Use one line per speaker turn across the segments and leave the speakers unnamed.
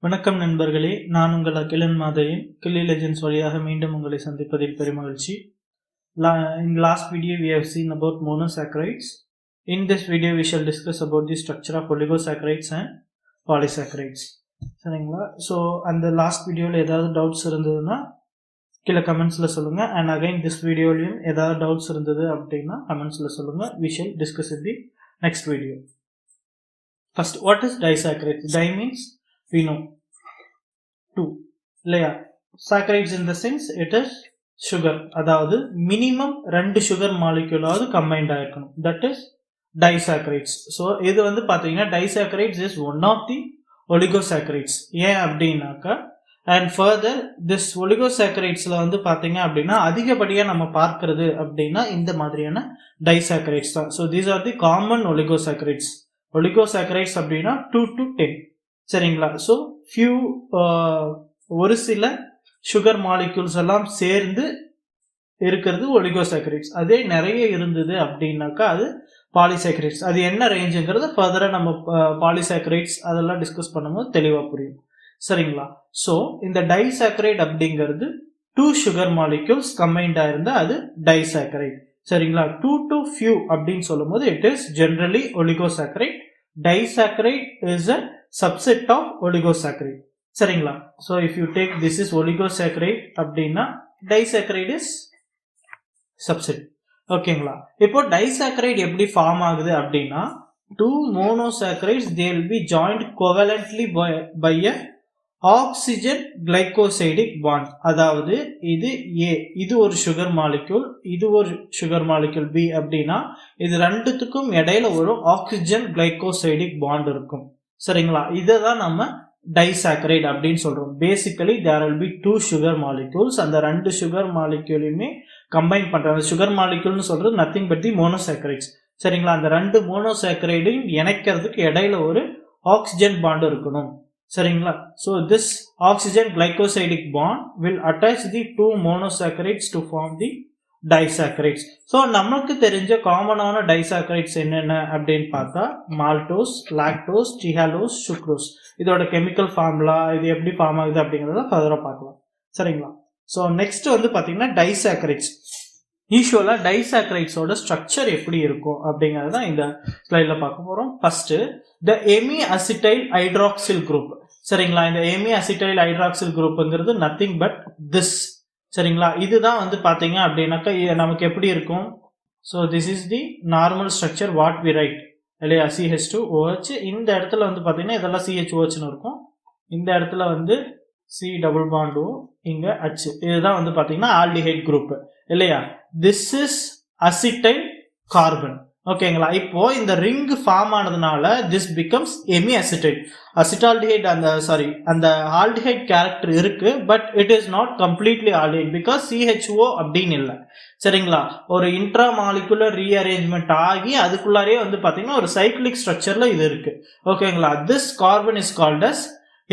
வணக்கம் நண்பர்களே, நான் உங்கள் அகிலன் மாதையன். கில்லி லெஜெண்ட்ஸ் வழியாக மீண்டும் உங்களை சந்திப்பதில் பெருமகிழ்ச்சி. In last video we have seen about monosaccharides. In this video we shall discuss about the structure of oligosaccharides and polysaccharides. சரிங்களா? ஸோ அந்த லாஸ்ட் வீடியோவில் ஏதாவது டவுட்ஸ் இருந்ததுன்னா கீழே கமெண்ட்ஸில் சொல்லுங்கள். அண்ட் அகைன் திஸ் வீடியோலையும் ஏதாவது டவுட்ஸ் இருந்தது அப்படின்னா கமெண்ட்ஸில் சொல்லுங்கள். We shall discuss in the next video. First, what is disaccharides? Di means we know 2 இல்லையா? Saccharides in the sense it is sugar, அதாவது மினிமம் 2 சுகர் மாலிக்யூலாவது கம்பைன்ட் ஆயிருக்கணும். That is disaccharides. ஸோ இது வந்து பார்த்தீங்கன்னா disaccharides is one of the oligosaccharides. ஏன் அப்படின்னாக்கா and further this ஒலிகோசாக்கரைட்ஸில் வந்து பார்த்தீங்க அப்படின்னா அதிகப்படியாக நம்ம பார்க்கறது அப்படின்னா இந்த மாதிரியான டைசாக்கரைட்ஸ் தான். So these are the common oligosaccharides. Oligosaccharides அப்படின்னா 2 to 10 சரிங்களா? ஸோ ஃபியூ ஒரு சில சுகர் மாலிக்யூல்ஸ் எல்லாம் சேர்ந்து இருக்கிறது ஒலிகோசாக்கரைட்ஸ். அதே நிறைய இருந்தது அப்படின்னாக்கா அது பாலிசாக்கரைட்ஸ். அது என்ன ரேஞ்சுங்கிறது ஃபர்தராக நம்ம பாலிசாக்கரைட்ஸ் அதெல்லாம் டிஸ்கஸ் பண்ணும்போது தெளிவாக புரியும் சரிங்களா? ஸோ இந்த டைசாக்கரைட் அப்படிங்கிறது 2 சுகர் மாலிக்யூல்ஸ் கம்பைன்ட் ஆயிருந்தா அது டைசாக்கரைட் சரிங்களா? 2 to few அப்படின்னு சொல்லும் போது it is generally oligosaccharide. Disaccharide is a subset of oligosaccharide சரிங்களா? So if you take this is oligosaccharide அப்படின்னா டைசாக்கரைட் இஸ் சப்செட். ஓகேங்களா? இப்போ டைசாக்கரைட் எப்படி ஃபார்ம் ஆகுது அப்படின்னா 2 monosaccharides they will be joined covalently by a oxygen glycosidic bond. அதாவது இது A, இது ஒரு சுகர் மாலிக்யூல், இது ஒரு சுகர் மாலிக்யூல் B அப்படின்னா இது ரெண்டுத்துக்கும் இடையில ஒரு ஆக்சிஜன் கிளைகோசைடிக் பாண்ட் இருக்கும் சரிங்களா? இதை தான் நம்ம டைசாக்கரைட் அப்படின்னு சொல்றோம். Basically there will be 2 sugar molecules. அந்த 2 சுகர் மாலிக்யூலையுமே கம்பைன் பண்றாங்க. சுகர் மாலிக்யூல்னு சொல்றது நத்திங் பட் தி மோனோசாக்கரைட்ஸ் சரிங்களா? அந்த 2 மோனோசாக்கரைடையும் இணைக்கிறதுக்கு இடையில ஒரு ஆக்சிஜன் பாண்ட் இருக்கணும் சரிங்களா? So this oxygen glycosidic bond will attach the 2 monosaccharides to form the disaccharides. So நமக்கு தெரிஞ்ச காமனான டைசாக்கரைட்ஸ் என்னென்ன அப்படின்னு பார்த்தா மால்டோஸ், லாக்டோஸ், டிஹாலோஸ், சுக்ரோஸ். இதோட கெமிக்கல் ஃபார்முலா இது எப்படி ஃபார்ம் ஆகுது அப்படிங்கிறத ஃபர்தராக பார்க்கலாம் சரிங்களா? ஸோ நெக்ஸ்ட் வந்து பார்த்தீங்கன்னா டைசாக்கரைட்ஸ். யூஸ்வலாக டைசாக்கரைட்ஸோட ஸ்ட்ரக்சர் எப்படி இருக்கும் அப்படிங்கிறது தான் இந்த ஸ்லைடில் பார்க்க போகிறோம். First the hemiacetal hydroxyl group சரிங்களா? இந்த எமி அசிட்டைல் ஹைட்ராக்சில் குரூப்புங்கிறது நத்திங் பட் திஸ் சரிங்களா? இதுதான் வந்து பார்த்தீங்க அப்படின்னாக்கா நமக்கு எப்படி இருக்கும்? So this is the normal structure what we write இல்லையா? CH2OH. இந்த இடத்துல வந்து பார்த்தீங்கன்னா இதெல்லாம் CHOHன்னு இருக்கும். இந்த இடத்துல வந்து C டபுள் பாண்ட் O, இங்க H. இதுதான் வந்து பார்த்தீங்கன்னா ஆல்டிஹைட் குரூப் இல்லையா? This is acetyl carbon. ஓகேங்களா? இப்போ இந்த ரிங் ஃபார்ம் ஆனதுனால this becomes Amy acetyl. Acetaldehyde அந்த ஆல்டிஹைட் கேரக்டர் இருக்கு, but it is not completely aldehyde because CHO அப்படின்னு இல்லை சரிங்களா? ஒரு இன்ட்ரா மாலிகுலர் ரீஅரேஞ்ச்மெண்ட் ஆகி அதுக்குள்ளாரே வந்து பார்த்தீங்கன்னா ஒரு சைக்கிளிக் ஸ்ட்ரக்சர்ல இது இருக்கு. ஓகேங்களா? This carbon is called as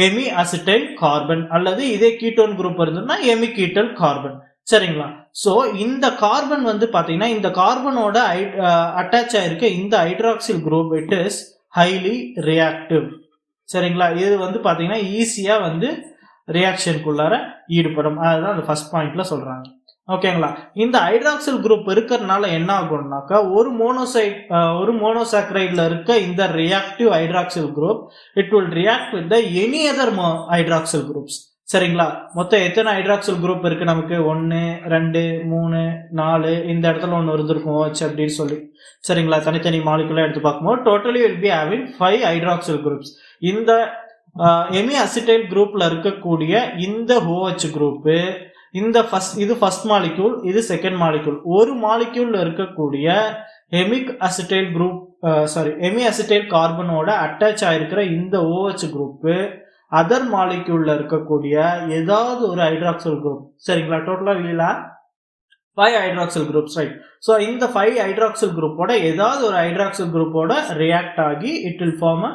hemiacetal carbon, அல்லது இதே கீட்டோன் குரூப் இருந்ததுன்னா எமி கீட்டல் கார்பன் சரிங்களா? ஸோ இந்த கார்பன் வந்து பார்த்தீங்கன்னா இந்த கார்பனோட அட்டாச் ஆயிருக்க இந்த hydroxyl group it is highly reactive சரிங்களா? இது வந்து பார்த்தீங்கன்னா ஈஸியாக வந்து ரியாக்ஷனுக்குள்ளார ஈடுபடும். அதுதான் அந்த ஃபர்ஸ்ட் பாயிண்ட்ல சொல்றாங்க. ஓகேங்களா? இந்த ஹைட்ராக்சில் குரூப் இருக்கிறதுனால என்ன ஆகும்னாக்கா ஒரு மோனோசாக்கரைட்ல இருக்க இந்த reactive hydroxyl group it will react with the any other hydroxyl groups சரிங்களா? மொத்தம் எத்தனை ஹைட்ராக்சில் குரூப் இருக்கு நமக்கு? 1 2 3 4. இந்த இடத்துல ஒன்று இருந்திருக்கும் OH அப்படின்னு சொல்லி சரிங்களா? தனித்தனி மாலிகுலா எடுத்து பார்க்கும்போது totally will be having 5 hydroxyl groups. இந்த எமி அசிட்டைல் குரூப்ல இருக்கக்கூடிய இந்த OH குரூப் இது ஃபர்ஸ்ட் மாலிக்யூல், இது செகண்ட் மாலிக்யூல். ஒரு மாலிக்யூல்ல இருக்கக்கூடிய எமி அசிட்டைல் கார்பனோட அட்டாச் ஆயிருக்கிற இந்த OH குரூப் அதர் மாலிக்யூல்ல இருக்கக்கூடிய ஏதாவது ஒரு ஹைட்ராக்சில் குரூப் சரிங்களா? டோட்டலா வீல 5 ஹைட்ராக்சில் குரூப்ஸ் ரைட்? ஸோ இந்த 5 ஹைட்ராக்சில் குரூப்போட ஏதாவது ஒரு ஹைட்ராக்சில் குரூப்போட ரியாக்ட் ஆகி it will form a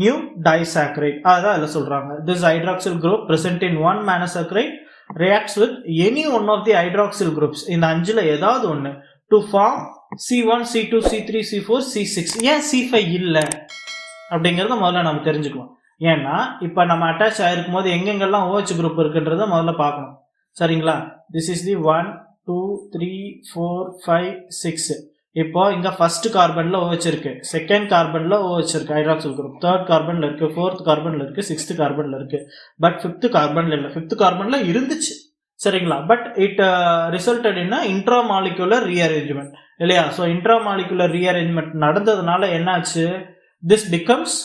new disaccharide. அதான் அதில் சொல்றாங்க. This hydroxyl group present in one monosaccharide reacts with any one of the hydroxyl groups. இந்த 5ல ஏதாவது ஒன்று to form C1, C2, C3, C4, C6. ஏன் C5 இல்லை அப்படிங்கிறத முதல்ல நம்ம தெரிஞ்சுக்கலாம். ஏன்னா இப்போ நம்ம அட்டாச் ஆகிருக்கும் போது எங்கெங்கெல்லாம் OH குரூப் இருக்குன்றத முதல்ல பார்க்கணும். சரிங்களா? திஸ் இஸ் தி 1 2 3 4 5 6. இப்போ இங்க ஃபர்ஸ்ட் கார்பன்ல OH இருக்கு, செகண்ட் கார்பன்ல OH இருக்கு ஹைட்ராக்சில் குரூப், தேர்ட் கார்பன்ல இருக்கு, ஃபோர்த் கார்பன்ல இருக்கு, சிக்ஸ்த் கார்பன்ல இருக்கு. பட் ஃபிஃப்த் கார்பன்ல இல்லை. ஃபிஃப்த் கார்பன்ல இருந்துச்சு. சரிங்களா? But it resulted in intramolecular rearrangement இல்லையா? ஸோ இன்ட்ராமாலிகுலர் ரீஅரேஞ்ச்மெண்ட் நடந்ததுனால என்னாச்சு, திஸ் பிகம்ஸ்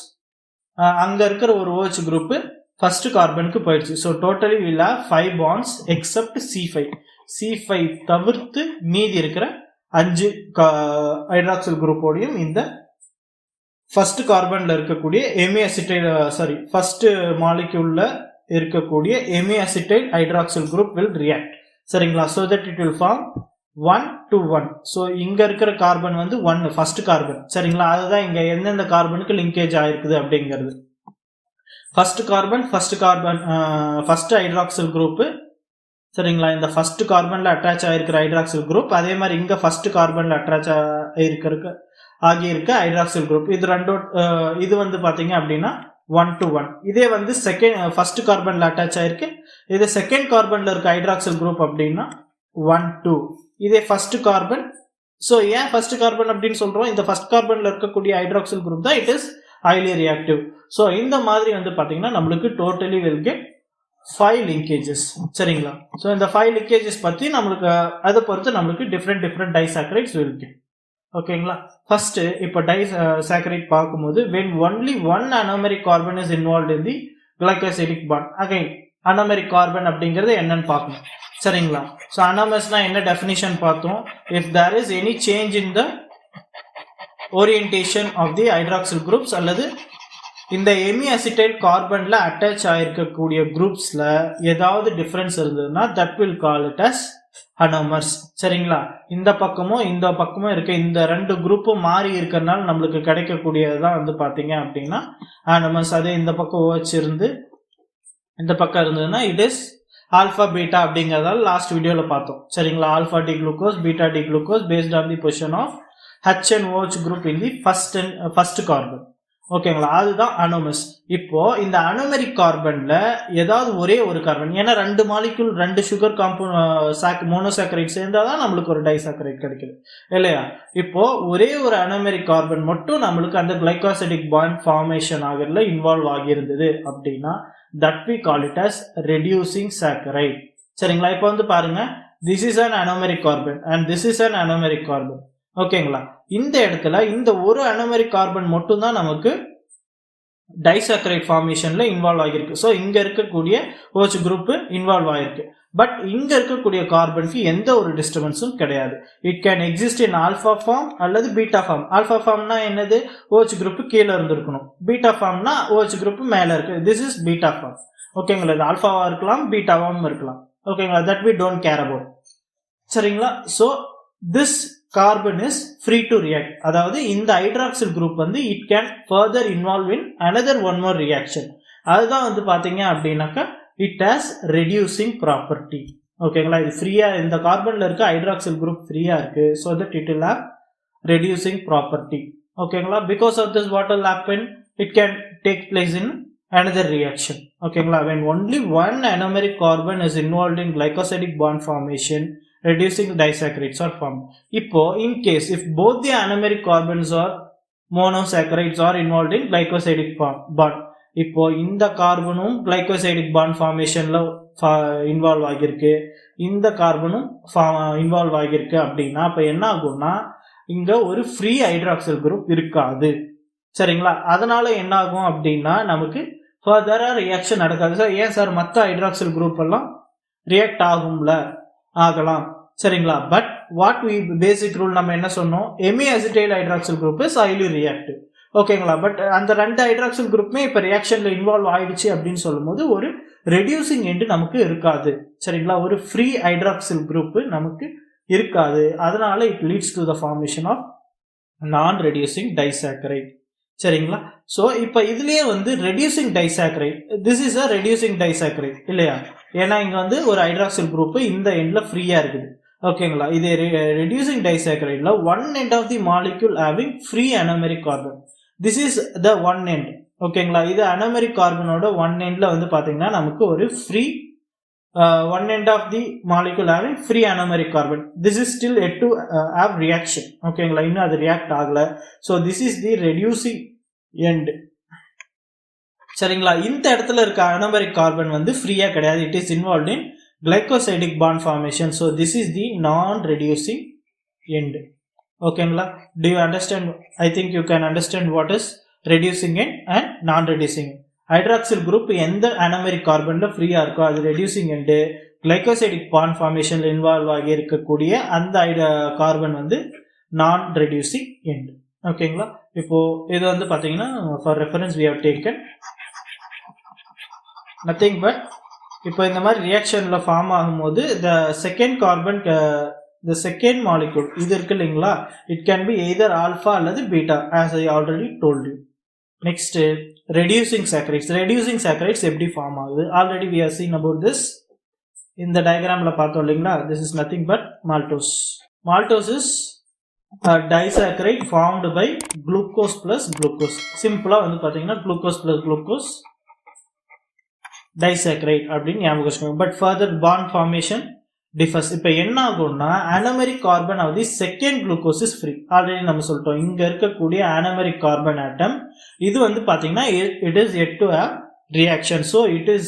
அங்க இருக்கிற ஒரு OH குரூப் ஃபர்ஸ்ட் கார்பனுக்கு போயிடுச்சு. So totally will have 5 bonds except C5. C5 தவிர்த்து மீதி இருக்கிற 5 ஹைட்ராக்சில் குரூப்போடையும் இந்த ஃபர்ஸ்ட் கார்பன்ல இருக்கக்கூடிய எமிஅசிட்டைல் ஃபர்ஸ்ட் மாலிக்யூல்ல இருக்கக்கூடிய hemiacetal hydroxyl group will react. சரிங்களா? So that it will form 1 to 1. ஸோ இங்க இருக்கிற கார்பன் வந்து 1 ஃபர்ஸ்ட் கார்பன். சரிங்களா? அதுதான் இங்க எந்தெந்த கார்பனுக்கு லிங்கேஜ் ஆயிருக்குது அப்படிங்கிறது. First carbon first hydroxyl group. சரிங்களா? இந்த ஃபர்ஸ்ட் கார்பன்ல அட்டாச் ஆயிருக்கிற ஹைட்ராக்சில் குரூப், அதே மாதிரி இங்க ஃபர்ஸ்ட் கார்பன்ல அட்டாச் ஆகியிருக்க ஹைட்ராக்சில் குரூப். இது வந்து பாத்தீங்க அப்படின்னா 1 to 1. இதே வந்து ஃபர்ஸ்ட் கார்பன்ல அட்டாச் ஆயிருக்கு, இது செகண்ட் கார்பன்ல இருக்க ஹைட்ராக்சில் குரூப் அப்படின்னா 1 2. இதே ஃபர்ஸ்ட் கார்பன். ஸோ ஏன் ஃபர்ஸ்ட் கார்பன் அப்படின்னு சொல்றோம், இந்த ஃபர்ஸ்ட் கார்பன்ல இருக்கக்கூடிய ஹைட்ராக்சில் குரூப் தான் it is highly reactive. So இந்த மாதிரி வந்து பாத்தீங்கன்னா நம்மளுக்கு டோட்டலி வில் கெட் 5 லிங்கேஜஸ். சரிங்களா? ஸோ இந்த 5 லிங்கேஜஸ் பத்தி நம்மளுக்கு அதை பொறுத்து நம்மளுக்கு டிஃப்ரெண்ட் டைசாக்கரைட்ஸ் வில் கெட். ஓகேங்களா? ஃபர்ஸ்ட் இப்போ டைசாக்கரைட் பார்க்கும்போது when only one anomeric carbon is involved in the glycosidic bond. again anomeric carbon அப்படிங்கிறது என்னன்னு பார்க்கணும். சரிங்களா? ஸோ அனோமஸ்னா என்ன டெஃபினிஷன் பார்த்தோம். If there is any change in the orientation of the hydroxyl groups அல்லது இந்த எமிஅசிட்டைல் கார்பன்ல அட்டாச் ஆயிருக்கக்கூடிய குரூப்ஸ்ல ஏதாவது டிஃபரன்ஸ் இருந்ததுன்னா that will call it as anomers. சரிங்களா? இந்த பக்கமும் இருக்க இந்த 2 குரூப்பும் மாறி இருக்கிறதுனால நம்மளுக்கு கிடைக்கக்கூடியதுதான் வந்து பாத்தீங்க அப்படின்னா அனோமர்ஸ். அதே இந்த பக்கம் OH இருந்து இந்த பக்கம் இருந்ததுன்னா இட் இஸ் ஆல்பா பீட்டா அப்படிங்கறதால லாஸ்ட் வீடியோல பார்த்தோம். சரிங்களா? Alpha D glucose, beta D glucose based on the position of H and OH group in the first carbon. ஓகேங்களா? அதுதான் அனோமஸ். இப்போ இந்த அனோமெரிக் கார்பன்ல ஏதாவது ஒரே ஒரு கார்பன், ஏன்னா 2 மாலிக்யூல் 2 சுகர் மோனோசாக்கரைட் சேர்ந்தாதான் நம்மளுக்கு ஒரு டைசாக்கரைட் கிடைக்குது இல்லையா? இப்போ ஒரே ஒரு அனோமெரிக் கார்பன் மட்டும் நம்மளுக்கு அந்த கிளைகாசிடிக் பாண்ட் ஃபார்மேஷன் ஆகிறதுல இன்வால்வ் ஆகியிருந்தது அப்படின்னா that we call it as reducing saccharide. சரிங்களா? இப்போ வந்து பாருங்க, this is an anomeric carbon and this is an anomeric carbon. ஓகேங்களா? இந்த இடத்துல இந்த ஒரு அனோமெரிக் கார்பன் மட்டும் தான் நமக்கு டைசாக்கரைட் ஃபார்மேஷன்ல இன்வால்வ் ஆகிருக்கு. ஸோ இங்க இருக்கக்கூடிய OH குரூப் இன்வால்வ் ஆகிருக்கு. பட் இங்க இருக்கக்கூடிய கார்பனுக்கு எந்த ஒரு டிஸ்டர்பன்ஸும் கிடையாது. It can exist in alpha form அல்லது பீட்டா ஃபார்ம். ஆல்பா ஃபார்ம்னா என்னது, OH குரூப் கீழே இருந்திருக்கணும். பீட்டா ஃபார்ம்னா OH குரூப் மேல இருக்கு. This is beta form. ஓகேங்களா? இது ஆல்பாவா இருக்கலாம், பீட்டாவாவும் இருக்கலாம். ஓகேங்களா? That we don't care about. சரிங்களா? So this carbon is free to react. அதாவது இந்த ஹைட்ராக்சில் குரூப் வந்து it can further involve in another one more reaction. அதுதான் வந்து பாத்தீங்க அப்படின்னாக்கா இட் ஹாஸ் ரெடியூசிங் ப்ராப்பர்ட்டி. ஓகேங்களா? இது ஃப்ரீயா இந்த கார்பன்ல இருக்க ஹைட்ராக்சில் குரூப் ஃப்ரீயா இருக்கு. So that it will have reducing property. ஓகேங்களா? Because of this what will happen, it can take place in another reaction. ஓகேங்களா? when only one anomeric carbon is involved in glycosidic bond formation, reducing disaccharides are formed. இப்போ in case if both the anomeric carbons or monosaccharides are involved in glycosidic bond, இப்போ இந்த கார்பனும் glycosidic bond ஃபார்மேஷன்ல involve ஆகியிருக்கு, இந்த கார்பனும் involve ஆகியிருக்கு அப்படின்னா அப்ப என்ன ஆகும்னா இங்க ஒரு ஃப்ரீ ஹைட்ராக்சில் குரூப் இருக்காது. சரிங்களா? அதனால என்ன ஆகும் அப்படின்னா நமக்கு ஃபர்தரா ரியாக்ஷன் நடக்காது. சார் ஏன் சார் மற்ற ஹைட்ராக்சில் குரூப் எல்லாம் ரியாக்ட் ஆகலாம். சரிங்களா? But what we basic rule நம்ம என்ன சொன்னோம், hemiacetal hydroxyl group is highly reactive. ஓகேங்களா? பட் அந்த 2 ஹைட்ராக்சில் குரூப்புமே இப்ப ரியாக்ஷன்ல இன்வால்வ் ஆயிடுச்சு அப்படின்னு சொல்லும் போது ஒரு ரெடியூசிங் எண்ட் நமக்கு இருக்காது. சரிங்களா? ஒரு ஃப்ரீ ஹைட்ராக்சில் குரூப் நமக்கு இருக்காது. அதனால it leads to the formation of non reducing disaccharide. சரிங்களா? ஸோ இப்போ இதுலயே வந்து reducing disaccharide, this is a reducing disaccharide இல்லையா? ஏன்னா இங்க வந்து ஒரு ஹைட்ராக்சில் குரூப் இந்த எண்ட்ல ஃப்ரீயா இருக்குது. ஓகேங்களா? இது ரெடியூசிங் டைசாக்கரைட்ல one end of the molecule having free anomeric carbon. This is the one end. ஓகேங்களா. இது அனோமரிக் கார்பனோட ஒன் எண்ட்ல வந்து பாத்தீங்கன்னா நமக்கு ஒரு free one end of the molecule having free anomeric carbon. This is still yet to have reaction. ஓகேங்களா, இன்னும் அது ரியாக்ட் ஆகல. So this is the reducing end. சரிங்களா. இந்த இடத்துல இருக்க அனோமரிக் கார்பன் வந்து ஃப்ரீயா கிடையாது. It is involved in glycosidic bond formation. So this is the non-reducing end. ஓகேங்களா. Do you understand? I think you can understand what is reducing end and non-reducing end. Hydroxyl group எந்த anomeric கார்பன்ல ஃப்ரீயா இருக்கோ அது reducing end, glycosidic bond ஃபார்மேஷன்ல involve ஆகி இருக்கக்கூடிய அந்த கார்பன் வந்து நான் ரெடியூசிங் எண்டு. ஓகேங்களா. இப்போ இது வந்து பாத்தீங்கன்னா for reference we have taken nothing but இப்போ இந்த மாதிரி ரியாக்ஷன்ல ஃபார்ம் ஆகும்போது the second carbon the second molecule இது இருக்கு இல்லைங்களா, it can be either alpha அல்லது beta as I already told you. Next, reducing saccharides. Reducing saccharides எப்படி ஃபார்ம் ஆகுது? Already we have seen about this. இந்த டயக்ராம்ல பார்த்தோம் இல்லைங்களா. This is nothing but maltose. Maltose is a disaccharide formed by glucose plus glucose. சிம்பிளா வந்து பாத்தீங்கன்னா glucose plus glucose disaccharide அப்படின்னு ஞாபகம் வச்சுக்கோங்க. But further bond formation differs. இப்ப என்ன ஆகும்னா anomeric carbon of the second glucose is free. Already நம்ம சொல்லிட்டோம் இங்க இருக்கக்கூடிய அனோமரிக் கார்பன் ஆட்டம் இது வந்து பாத்தீங்கன்னா it is yet to have reaction. So it is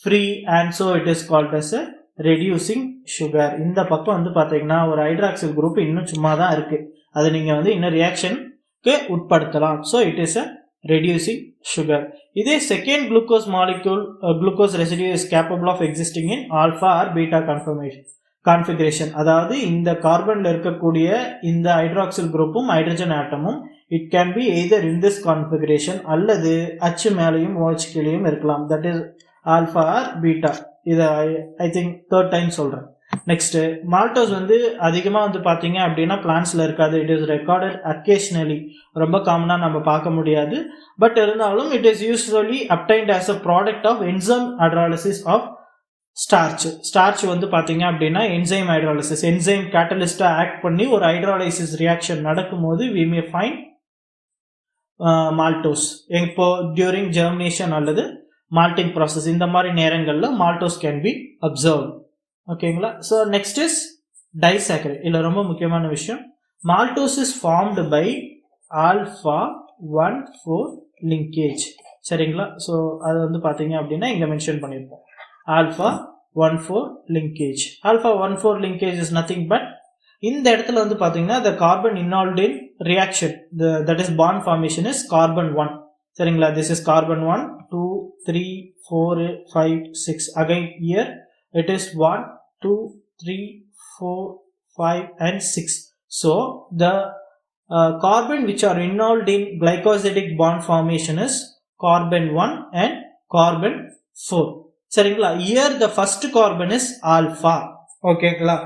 free and so it is called as a reducing sugar. இந்த பக்கம் வந்து பாத்தீங்கன்னா ஒரு ஹைட்ராக்சில் குரூப் இன்னும் சும்மா தான் இருக்கு, அது நீங்க வந்து இன்னும் ரியாக்ஷனுக்கு உட்படுத்தலாம். So it is a reducing sugar. இதே second glucose molecule glucose residue is capable of existing in alpha or beta configuration. அதாவது இந்த கார்பன்ல இருக்கக்கூடிய இந்த ஹைட்ராக்சில் குரூப்பும் ஹைட்ரஜன் ஆட்டமும் it can be either in this configuration அல்லது H மேலையும் OH கீழையும் இருக்கலாம். that is alpha or beta. இதை I think third time சொல்றேன். நெக்ஸ்ட் மால்டோஸ் வந்து அதிகமா வந்து பாத்தீங்க அப்படின்னா பிளான்ட்ஸ்ல இருக்காது. இட் இஸ் ரெக்கார்டட் அக்கேஷனலி, ரொம்ப காமனா நம்ம பார்க்க முடியாது. பட் இருந்தாலும் it is usually obtained as a product of enzyme hydrolysis of starch. Starch வந்து பாத்தீங்க அப்படின்னா என்சைம் ஹைட்ராலிசிஸ், என்சைம் கேட்டலிஸ்டா ஆக்ட் பண்ணி ஒரு ஹைட்ராலிசிஸ் ரியாக்ஷன் நடக்கும்போது we may find மால்டோஸ். இப்போ டியூரிங் ஜெர்மினேஷன் அல்லது மால்டிங் ப்ராசஸ் இந்த மாதிரி நேரங்கள்ல மால்டோஸ் கேன் பி அப்சர்வ். ஓகேங்களா. So next is disaccharide. இதுல ரொம்ப முக்கியமான விஷயம், maltose is formed by alpha 1,4 linkage. சரிங்களா. ஸோ அது வந்து பாத்தீங்க அப்படின்னா இங்க மென்ஷன் பண்ணியிருப்போம் alpha 1,4 linkage. Alpha 1,4 linkage is nothing but இந்த இடத்துல வந்து பாத்தீங்கன்னா the carbon involved in reaction that is bond formation is carbon 1. சரிங்களா. this is carbon 1 2 3 4 5 6. again here it is 1 2 3 4 5 and 6. so the carbon which are involved in glycosidic bond formation is carbon 1 and carbon 4. சரிங்களா. here the first carbon is alpha. ஓகேங்களா.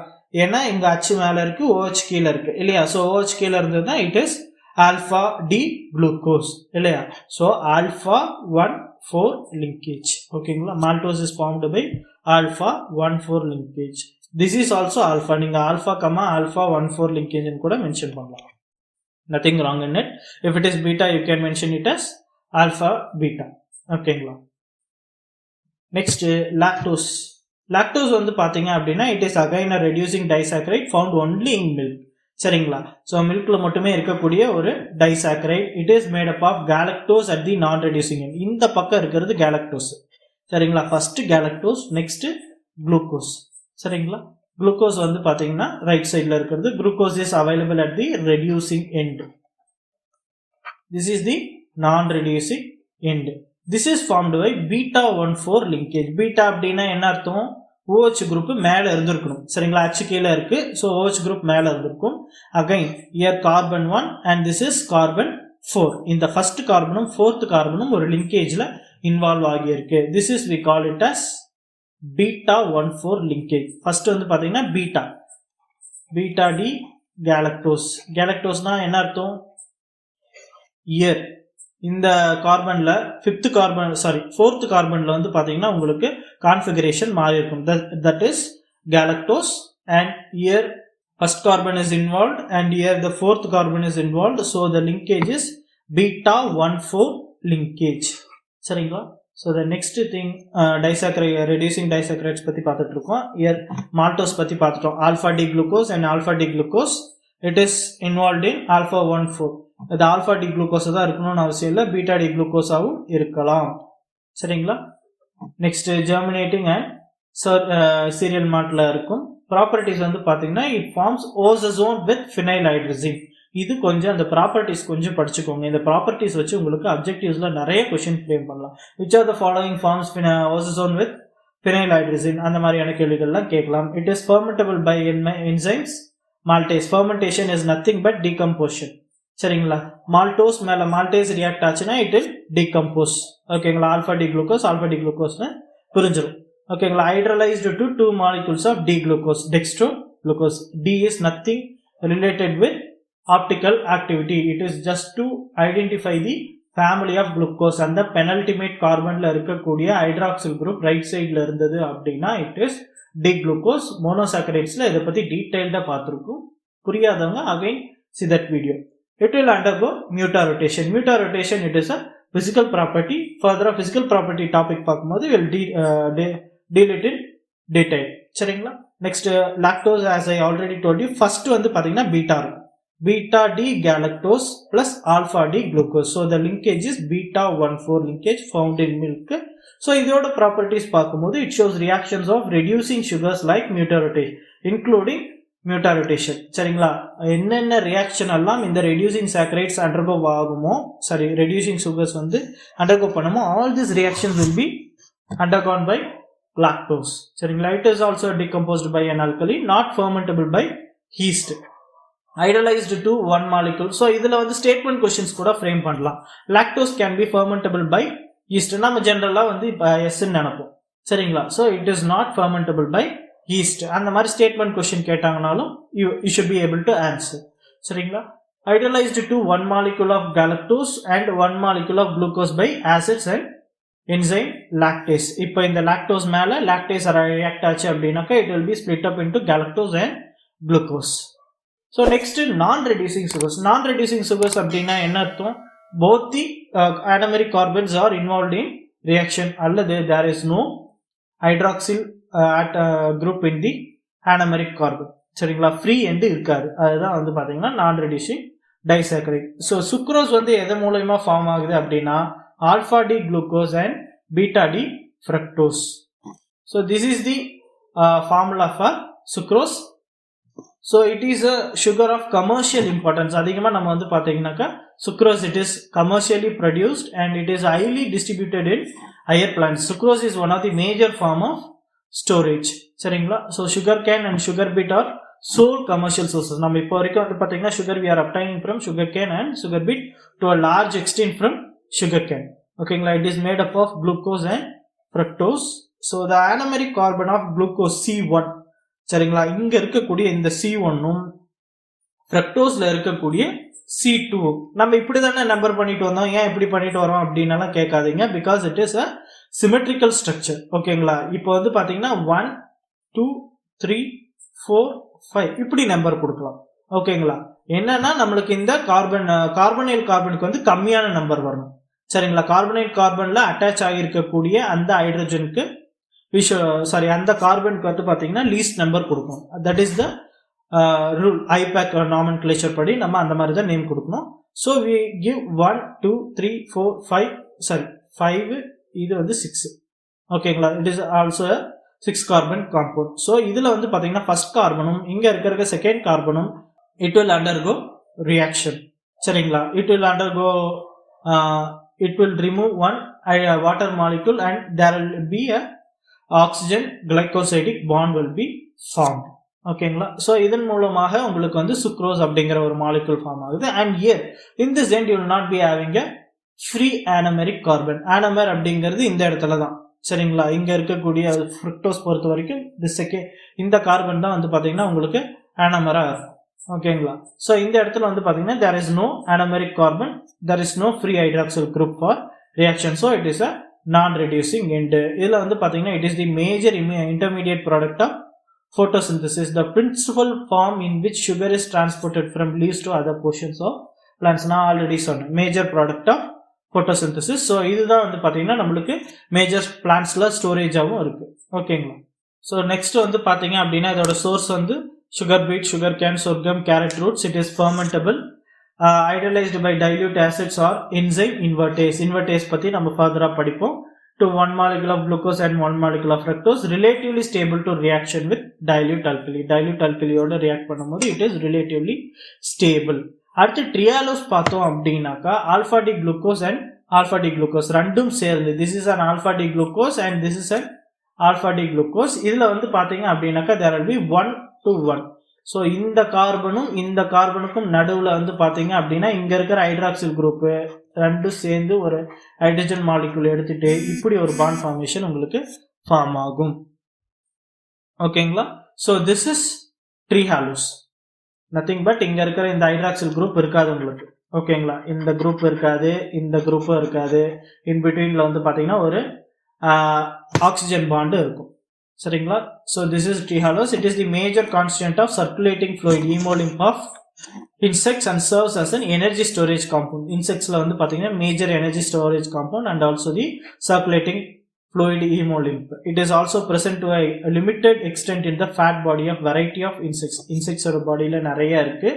ஏன்னா இங்க H மேல இருக்கு, OH கீழே இருக்கு இல்லையா. so OH கீழே இருந்ததுன்னா it is alpha D glucose இல்லையா. so alpha 1,4 linkage. ஓகேங்களா. maltose is formed by alpha 1,4 linkage. this is also alpha. நீங்க alpha alpha 1,4 linkage கூட மென்ஷன் பண்ணலாம். nothing wrong in it. if it is beta you can mention it as alpha beta. ஓகேங்களா. next lactose. lactose வந்து பாத்தீங்க அப்படின்னா it is again a reducing disaccharide found only in milk. சரிங்களா. So மில்க்ல மட்டுமே இருக்கக்கூடிய ஒரு disaccharide. It is made up of galactose at the non reducing end. இந்த பக்கம் இருக்கிறது கேலக்டோஸ். சரிங்களா. First galactose, next glucose. சரிங்களா. குளுக்கோஸ் வந்து பாத்தீங்கன்னா ரைட் சைட்ல இருக்கிறது. Glucose is available at the reducing end. This is the non reducing end. This is formed by beta 1,4 linkage. Beta அப்படின்னா என்ன அர்த்தம்? OH குரூப் மேல இருந்திருக்கணும். சரிங்களா. H கீழே இருக்கு, so OH குரூப் மேல இருந்திருக்கும். again here carbon 1 and this is carbon 4. இந்த ஃபர்ஸ்ட் கார்பனும் ஃபோர்த் கார்பனும் ஒரு லிங்கேஜ்ல இன்வால்வ் ஆகி இருக்கு. this is we call it as beta 1,4 linkage. First வந்து பாத்தீங்கன்னா பீட்டா டி கேலக்டோஸ். கேலக்டோஸ்னா என்ன அர்த்தம்? இயர். இந்த கார்பன்ல ஃபோர்த் கார்பன்ல வந்து பாத்தீங்கன்னா உங்களுக்கு கான்ஃபிகரேஷன் மாறி இருக்கும். that is galactose and here first carbon is involved and here the fourth carbon is involved, so the linkage is beta 1,4 linkage. சரிங்களா? So the next thing reducing disaccharides பத்தி பார்த்துட்டு இருக்கோம். Here maltose பத்தி பார்த்துட்டோம். alpha D glucose and alpha D glucose it is involved in alpha 1,4. இது alpha D glucose தான் இருக்கணும்னு அவசியம் இல்லை, beta D glucose ஆவும் இருக்கலாம். சரிங்களா? நெக்ஸ்ட் germinating and cereal maltல இருக்கும். ப்ராப்பர்ட்டிஸ் வந்து பார்த்தீங்கன்னா it forms ozone with phenylhydrazine. இது கொஞ்சம் அந்த ப்ராப்பர்ட்டிஸ் கொஞ்சம் படிச்சுக்கோங்க. இந்த ப்ராப்பர்ட்டிஸ் வச்சு உங்களுக்கு அப்ஜெக்டிவ்ஸ்ல நிறைய கொஸ்டின் ஃப்ரேம் பண்ணலாம். which are the following forms ozone with phenylhydrazine அந்த மாதிரியான கேள்விகள்லாம் கேட்கலாம். it is fermentable by enzymes. maltase fermentation is nothing but decomposition. சரிங்களா? maltose மேல maltase react ஆச்சுன்னா it will decompose. ஓகேங்களா? alpha D glucose புரிஞ்சிடும். ஓகேங்களா? hydrolyzed to 2 molecules of D glucose, dextroglucose. D is nothing related with optical activity. It is just to identify the family of glucose. அந்த penultimate carbonல இருக்கக்கூடிய hydroxyl group right sideல இருந்தது அப்படின்னா it is D glucose. monosaccharidesல இதை பத்தி டீடைல்டா பார்த்திருக்கோம். புரியாதவங்க again see that video. It will undergo mutarotation. Mutarotation it is a physical property. Further physical property topic பார்க்கும்போது will deal it in detail. சரிங்களா? next lactose as I already told you. first வந்து பாத்தீங்கன்னா beta D galactose plus alpha D glucose. So the linkage is beta 1,4 linkage found in milk. So இதோட properties பார்க்கும்போது it shows reactions of reducing sugars like mutarotation including mutarotation. சரிங்களா? என்னென்ன reaction எல்லாம் இந்த reducing saccharides undergo ஆகுமோ, reducing sugars வந்து undergo பண்ணுமோ, all these reactions will be undergone by lactose. சரிங்களா? it is also decomposed by an alkali, not fermentable by yeast. hydrolyzed to 1 molecule. so இதுல வந்து statement questions கூட frame பண்ணலாம். lactose can be fermentable by yeast. நம்ம ஜெனரலா வந்து S ன்னு நினைப்போம். சரிங்களா? so it is not fermentable by yeast. அந்த மாதிரி statement question கேட்டாங்கனாலும் you should be able to answer. சரிங்களா? hydrolyzed to 1 molecule of galactose and 1 molecule of glucose by acids and enzyme lactase. இப்போ இந்த lactose மேல lactase react ஆச்சு அப்படின்னாக்கா it will be split up into galactose and glucose. so next non-reducing sugars. non-reducing sugars அப்படின்னா என்ன அர்த்தம்? both the anomeric carbons are involved in reaction அல்லது there is no hydroxyl group in the anomeric carbon. சரிங்களா? free end இருக்காது. அதுதான் வந்து பாத்தீங்கன்னா non-reducing disaccharide. so sucrose வந்து எது மூலமா ஃபார்ம் ஆகுது அப்படின்னா alpha D glucose and beta D fructose. so this is the formula for sucrose. so it is a sugar of commercial importance. அதிகமா நம்ம வந்து பாத்தீங்கன்னாக்கா sucrose it is commercially produced and it is highly distributed in higher plants. sucrose is one of the major form of storage. சரிங்களா? so sugar cane and sugar beet are sole commercial sources. நம்ம இப்போ வரைக்கும் வந்து பாத்தீங்கன்னா sugar we are obtaining from sugar cane and sugar beet to a large extent from sugar cane. ஓகேங்களா? it is made up of glucose and fructose. so the anomeric carbon of glucose C1. சரிங்களா? இங்க இருக்கக்கூடிய இந்த C1ம் fructoseல இருக்கக்கூடிய C2 நம்ம இப்படி தானே number பண்ணிட்டு வந்தோம். ஏன் இப்படி பண்ணிட்டு வரோம் அப்படின்னால கேட்காதீங்க. because it is a symmetrical structure. ஓகேங்களா? இப்போ வந்து பாத்தீங்கன்னா 1 2 3 4 5 இப்படி நம்பர் கொடுக்கலாம். ஓகேங்களா? என்னன்னா நம்மளுக்கு இந்த கார்பனைல் கார்பனுக்கு வந்து கம்மியான நம்பர் வரணும். சரிங்களா? கார்பனைல் கார்பன்ல அட்டாச் ஆகியிருக்கக்கூடிய அந்த ஹைட்ரஜனுக்கு அந்த கார்பனுக்கு வந்து பாத்தீங்கன்னா லீஸ்ட் நம்பர் கொடுக்கணும். That is the rule. I-PAC nomenclature படி நம்ம அந்த மாதிரி தான் நேம் கொடுக்கணும். ஸோ வி கிவ் 1 2 3 4 5 இது வந்து 6. ஓகேங்களா? It is also 6 carbon compound. So இதுல வந்து பாத்தீங்கன்னா ஃபர்ஸ்ட் கார்பனும் இங்க இருக்கிற செகண்ட் கார்பனும் இட் வில் அண்டர்கோ ரியாக்ஷன். சரிங்களா? it will remove one water molecule and there will be a oxygen glycosidic bond will be formed. ஓகேங்களா? ஸோ இதன் மூலமாக உங்களுக்கு வந்து சுக்ரோஸ் அப்படிங்கிற ஒரு மாலிகுல் ஃபார்ம் ஆகுது. And here in this end you will not be having a free anomeric carbon. anomere அப்படிங்கிறது இந்த இடத்துல தான். சரிங்களா? இங்க இருக்கக்கூடிய ஃப்ரக்டோஸ் பொறுத்த வரைக்கும் இந்த கார்பன் தான் வந்து பாத்தீங்கன்னா உங்களுக்கு anomera இருக்கும். ஓகேங்களா? ஸோ இந்த இடத்துல வந்து பாத்தீங்கன்னா there is no anomeric carbon, there is no free hydroxyl group for reaction. so it is a non-reducing end. இதுல வந்து பாத்தீங்கன்னா it is the major intermediate product of photosynthesis, the principal form in which sugar is transported from leaves to other portions of plants. நான் already சொன்னேன், major product of photosynthesis. So இதுதான் வந்து பார்த்தீங்கன்னா நம்மளுக்கு major பிளான்ட்ஸில் ஸ்டோரேஜாகவும் இருக்குது. ஓகேங்களா. ஸோ நெக்ஸ்ட் வந்து பார்த்தீங்க அப்படின்னா இதோட சோர்ஸ் வந்து sugar beet, sugar cane, sorghum, carrot roots. It is fermentable, hydrolyzed by dilute acids or enzyme invertase. Invertase பற்றி நம்ம ஃபர்தராக படிப்போம். To 1 molecule of glucose and 1 molecule of fructose, relatively stable to reaction with dilute alkali. Dilute alkaliயோட react பண்ணும்போது it is relatively stable. அடுத்து trehalose பார்த்தோம் அப்படின்னாக்கா alpha D glucose and alpha D glucose ரெண்டும் சேர்ந்து this is an alpha D glucose and this is an alpha D glucose. இதில் வந்து பார்த்தீங்க அப்படின்னாக்கா there will be 1 to 1. So இந்த கார்பனும் இந்த கார்பனுக்கும் நடுவில் வந்து பார்த்தீங்க அப்படின்னா இங்கே இருக்கிற ஹைட்ராக்சில் குரூப்பு ரெண்டும் சேர்ந்து ஒரு ஹைட்ரஜன் மாலிகுல் எடுத்துட்டு இப்படி ஒரு பாண்ட் ஃபார்மேஷன் உங்களுக்கு ஃபார்ம் ஆகும். ஓகேங்களா. So this is trehalose. Nothing but இங்கே இருக்கிற இந்த ஹைட்ராக்சில் குரூப் இருக்காது உங்களுக்கு. ஓகேங்களா. இந்த குரூப் இருக்காது, இந்த குரூப்பும் இருக்காது. இன் பிட்வீனில் வந்து பார்த்தீங்கன்னா ஒரு ஆக்சிஜன் பாண்டு இருக்கும். சரிங்களா. So this is trehalose. It is the major constituent of circulating fluid haemolymph of insects and serves as an energy storage compound. Insectsல வந்து பார்த்தீங்கன்னா major energy storage compound and also the circulating fluid hemolymph. It is also present to a limited extent in the fat body of variety of insects. Insects ஓட பாடியில் நிறைய இருக்கு.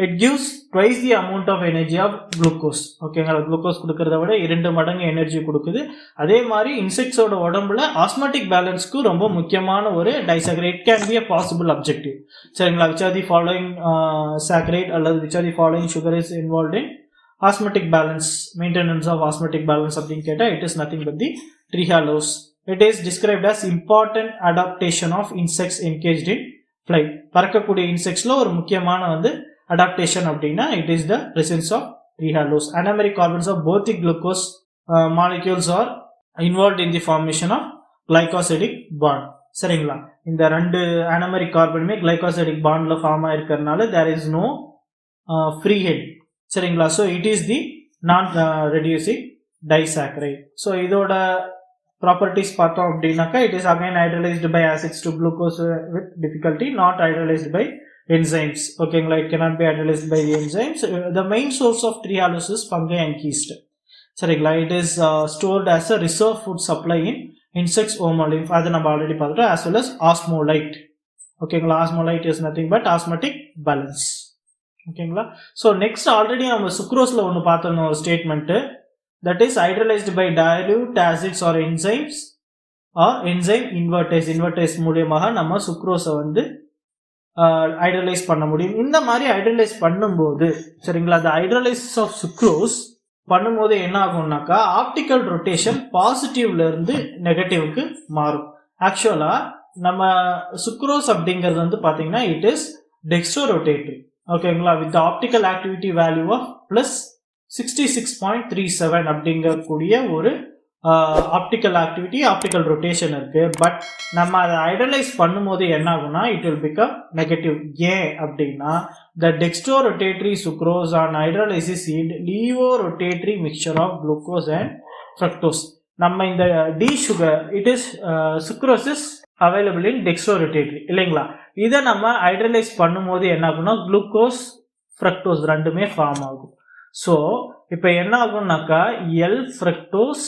It gives twice the amount of energy of glucose. ஓகேங்களா. Glucose கொடுக்கறத விட 2 மடங்கு energy கொடுக்குது. அதே மாதிரி இன்செக்ட்ஸோட உடம்புல ஆஸ்மாட்டிக் பேலன்ஸ்க்கு ரொம்ப முக்கியமான ஒரு disaccharide can be a possible objective. சரிங்களா. which are the following saccharide அல்லது which are the following sugar is involved in osmotic balance, maintenance of osmotic balance அப்படின்னு கேட்டால் it is nothing but the trehalose. It is described as important adaptation of insects engaged in flight. பறக்கக்கூடிய இன்செக்ட்ஸ்ல ஒரு முக்கியமான வந்து adaptation அப்படின்னா it is the presence of trehalose. Anomeric carbons of both the glucose molecules are involved in the formation of glycosidic bond. சரிங்களா. இந்த ரெண்டு anomeric கார்பனுமே glycosidic bondல ஃபார்ம் ஆயிருக்கிறதுனால there is no free head. சரிங்களா. so it is the non reducing disaccharide. so இதோட properties பார்த்தோம் அப்படின்னாக்கா it is again hydrolyzed by acids to glucose with difficulty, not hydrolyzed by enzymes. ஓகேங்களா. it cannot be hydrolyzed by the enzymes. The main source of trehalose is fungi and yeast. சரிங்களா. it is stored as a reserve food supply in insects homolymph. அதை நம்ம already பார்த்துட்டோம். as well as osmolyte. ஓகேங்களா. osmolyte is nothing but osmotic balance. ஓகேங்களா. So next already நம்ம சுக்ரோஸில் ஒன்று பார்த்தோம் ஒரு statement. that is hydrolyzed by dilute acids or enzymes or enzyme invertase. invertase மூலியமாக நம்ம சுக்ரோஸை வந்து ஹைட்ரலைஸ் பண்ண முடியும். இந்த மாதிரி ஹைட்ரலைஸ் பண்ணும்போது சரிங்களா, அந்த ஹைட்ரலைசிஸ் ஆஃப் சுக்ரோஸ் பண்ணும்போது என்ன ஆகும்னாக்கா ஆப்டிக்கல் ரொட்டேஷன் பாசிட்டிவ்ல இருந்து நெகட்டிவ்க்கு மாறும். ஆக்சுவலா நம்ம சுக்ரோஸ் அப்படிங்கிறது வந்து பாத்தீங்கன்னா இட் இஸ் டெக்ஸ்ட்ரோ ரொட்டேட்டரி. ஓகேங்களா. With optical activity value of plus 66.37 அப்படிங்கக்கூடிய ஒரு ஆப்டிக்கல் ஆக்டிவிட்டி ஆப்டிக்கல் ரொட்டேஷன் இருக்கு. பட் நம்ம அதை ஐடலைஸ் பண்ணும்போது என்ன ஆகும்னா இட் வில் பிகம் நெகட்டிவ். ஏன் அப்படின்னா the dextro rotatory sucrose on hydrolysis yield laevo rotatory mixture of glucose and fructose. நம்ம இந்த D sugar it is sucrose is available in dextro rotatory இல்லைங்களா. இதை நம்ம ஹைட்ரலைஸ் பண்ணும்போது என்ன ஆகும்னா குளுக்கோஸ் ஃப்ரக்டோஸ் ரெண்டுமே ஃபார்ம் ஆகும். ஸோ இப்போ என்ன ஆகும்னாக்கா L fructose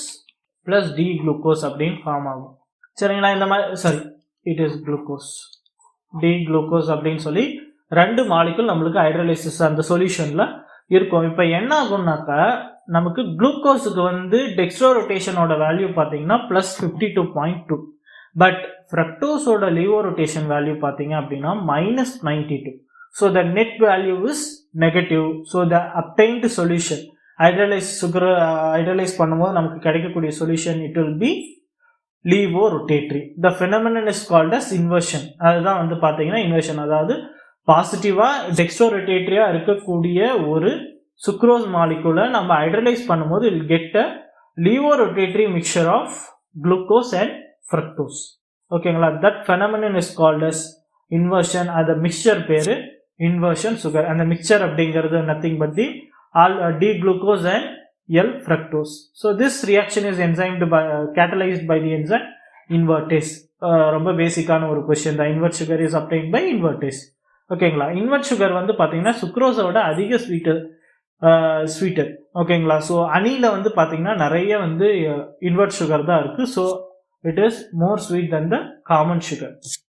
plus D glucose அப்படின்னு ஃபார்ம் ஆகும். சரிங்களா. இந்த மாதிரி sorry it is glucose D glucose அப்படின்னு சொல்லி ரெண்டு மாலிகுல் நம்மளுக்கு ஹைட்ரலைசிஸ் அந்த சொல்யூஷன்ல இருக்கும். இப்போ என்ன ஆகும்னாக்கா நமக்கு குளுக்கோஸுக்கு வந்து டெக்ஸ்ட்ரோ ரொட்டேஷனோட வேல்யூ பார்த்தீங்கன்னா பிளஸ் 52.2. பட் ஃப்ரக்டோஸோட லீவோ ரொட்டேஷன் வேல்யூ பார்த்தீங்க அப்படின்னா minus 92. So the net value is negative. So the obtained solution hydrolyse பண்ணும்போது நமக்கு கிடைக்கக்கூடிய solution it will be laevo rotatory. The phenomenon is called as inversion. அதுதான் வந்து பார்த்தீங்கன்னா இன்வர்ஷன். அதாவது பாசிட்டிவா டெக்ஸ்ட்ரோ ரொட்டேட்டரியா இருக்கக்கூடிய ஒரு சுக்ரோஸ் மாலிகுலை நம்ம ஹைட்ரலைஸ் பண்ணும்போது I'll get a laevo rotatory mixture of glucose and fructose. ஓகேங்களா. That phenomenon is called as inversion. அந்த மிக்சர் பேரு inversion sugar. அந்த மிக்சர் அப்படிங்கிறது nothing but the D glucose and L fructose. So this reaction is enzymed by catalyzed by the enzyme invertase. ரொம்ப பேசிக்கான ஒரு question தான். invert sugar is obtained by invertase. ஓகேங்களா. invert sugar வந்து பாத்தீங்கன்னா சுக்ரோஸோட அதிக ஸ்வீட் ஸ்வீட்டர். ஓகேங்களா? ஸோ ஹனியில் வந்து பார்த்தீங்கன்னா நிறைய வந்து இன்வெர்ட் சுகர் தான் இருக்குது. So it is more sweet then the common sugar.